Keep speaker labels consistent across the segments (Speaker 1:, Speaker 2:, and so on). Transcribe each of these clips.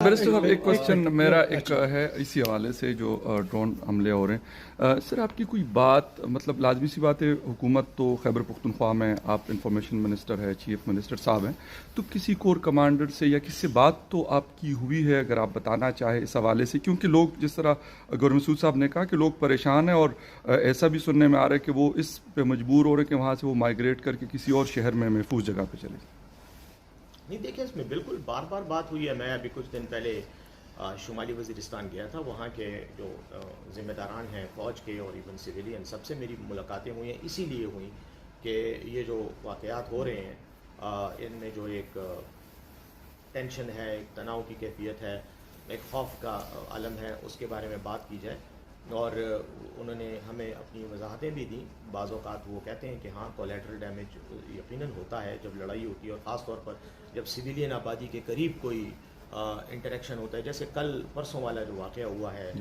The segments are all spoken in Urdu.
Speaker 1: بیرسٹر صاحب ایک کوشچن میرا ایک ہے اسی حوالے سے جو ڈرون حملے ہو رہے ہیں سر، آپ کی کوئی بات مطلب لازمی سی بات ہے، حکومت تو خیبر پختونخوا میں آپ انفارمیشن منسٹر ہے، چیف منسٹر صاحب ہیں، تو کسی کور کمانڈر سے یا کسی سے بات تو آپ کی ہوئی ہے اگر آپ بتانا چاہیں اس حوالے سے؟ کیونکہ لوگ جس طرح گورنر مسعود صاحب نے کہا کہ لوگ پریشان ہیں اور ایسا بھی سننے میں آ رہا ہے کہ وہ اس پہ مجبور ہو رہے ہیں کہ وہاں سے وہ مائیگریٹ کر کے کسی اور شہر میں محفوظ جگہ پہ چلے جائیں۔
Speaker 2: نہیں دیکھیں، اس میں بالکل بار بار بات ہوئی ہے۔ میں ابھی کچھ دن پہلے شمالی وزیرستان گیا تھا، وہاں کے جو ذمہ داران ہیں فوج کے اور ایون سویلین، سب سے میری ملاقاتیں ہوئی ہیں، اسی لیے ہوئیں کہ یہ جو واقعات ہو رہے ہیں ان میں جو ایک ٹینشن ہے، ایک تناؤ کی کیفیت ہے، ایک خوف کا عالم ہے، اس کے بارے میں بات کی جائے۔ اور انہوں نے ہمیں اپنی وضاحتیں بھی دیں۔ بعض اوقات وہ کہتے ہیں کہ ہاں کولیٹرل ڈیمیج یقیناً ہوتا ہے جب لڑائی ہوتی ہے، اور خاص طور پر جب سویلین آبادی کے قریب کوئی انٹریکشن ہوتا ہے، جیسے کل پرسوں والا جو واقعہ ہوا ہے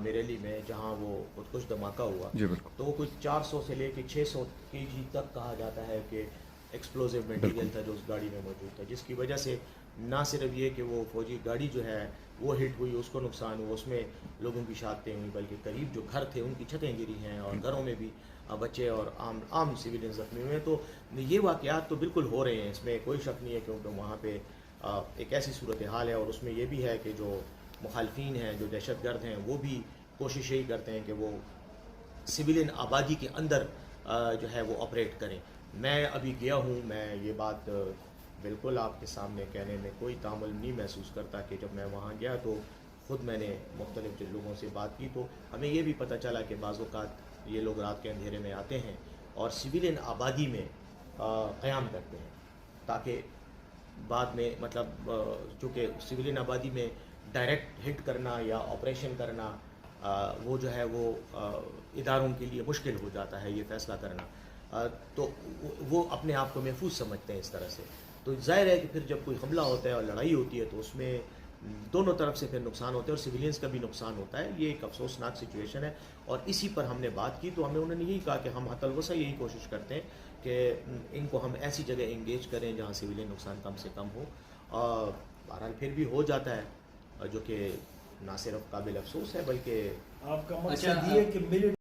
Speaker 2: میریلی میں، جہاں وہ خودکش دھماکہ ہوا،
Speaker 1: جی بالکل،
Speaker 2: تو وہ کچھ 400 سے لے کے 600 kg تک کہا جاتا ہے کہ ایکسپلوزیو میٹیریل تھا جو اس گاڑی میں موجود تھا، جس کی وجہ سے نہ صرف یہ کہ وہ فوجی گاڑی جو ہے وہ ہٹ ہوئی، اس کو نقصان ہوا، اس میں لوگوں کی شہادتیں ہوئیں، بلکہ قریب جو گھر تھے ان کی چھتیں گری ہیں، اور گھروں میں بھی بچے اور عام سویلین زخمی ہوئے ہیں۔ تو یہ واقعات تو بالکل ہو رہے ہیں، اس میں کوئی شک نہیں ہے، کیونکہ وہاں پہ ایک ایسی صورتحال ہے، اور اس میں یہ بھی ہے کہ جو مخالفین ہیں، جو دہشت گرد ہیں، وہ بھی کوشش یہی کرتے ہیں کہ وہ سویلین آبادی کے اندر جو ہے وہ آپریٹ کریں۔ میں ابھی گیا ہوں، میں یہ بات بالکل آپ کے سامنے کہنے میں کوئی تعامل نہیں محسوس کرتا کہ جب میں وہاں گیا تو خود میں نے مختلف لوگوں سے بات کی، تو ہمیں یہ بھی پتہ چلا کہ بعض اوقات یہ لوگ رات کے اندھیرے میں آتے ہیں اور سویلین آبادی میں قیام کرتے ہیں، تاکہ بعد میں مطلب چونکہ سویلین آبادی میں ڈائریکٹ ہٹ کرنا یا آپریشن کرنا وہ جو ہے وہ اداروں کے لیے مشکل ہو جاتا ہے یہ فیصلہ کرنا، تو وہ اپنے آپ کو محفوظ سمجھتے ہیں اس طرح سے۔ تو ظاہر ہے کہ پھر جب کوئی حملہ ہوتا ہے اور لڑائی ہوتی ہے تو اس میں دونوں طرف سے پھر نقصان ہوتا ہے، اور سویلینز کا بھی نقصان ہوتا ہے۔ یہ ایک افسوسناک سچویشن ہے، اور اسی پر ہم نے بات کی، تو انہوں نے یہی کہا کہ ہم حتی الوسع یہی کوشش کرتے ہیں کہ ان کو ہم ایسی جگہ انگیج کریں جہاں سویلین نقصان کم سے کم ہو، اور بہرحال پھر بھی ہو جاتا ہے، جو کہ نہ صرف قابل افسوس ہے بلکہ
Speaker 3: آپ کا مقصد یہ ہے کہ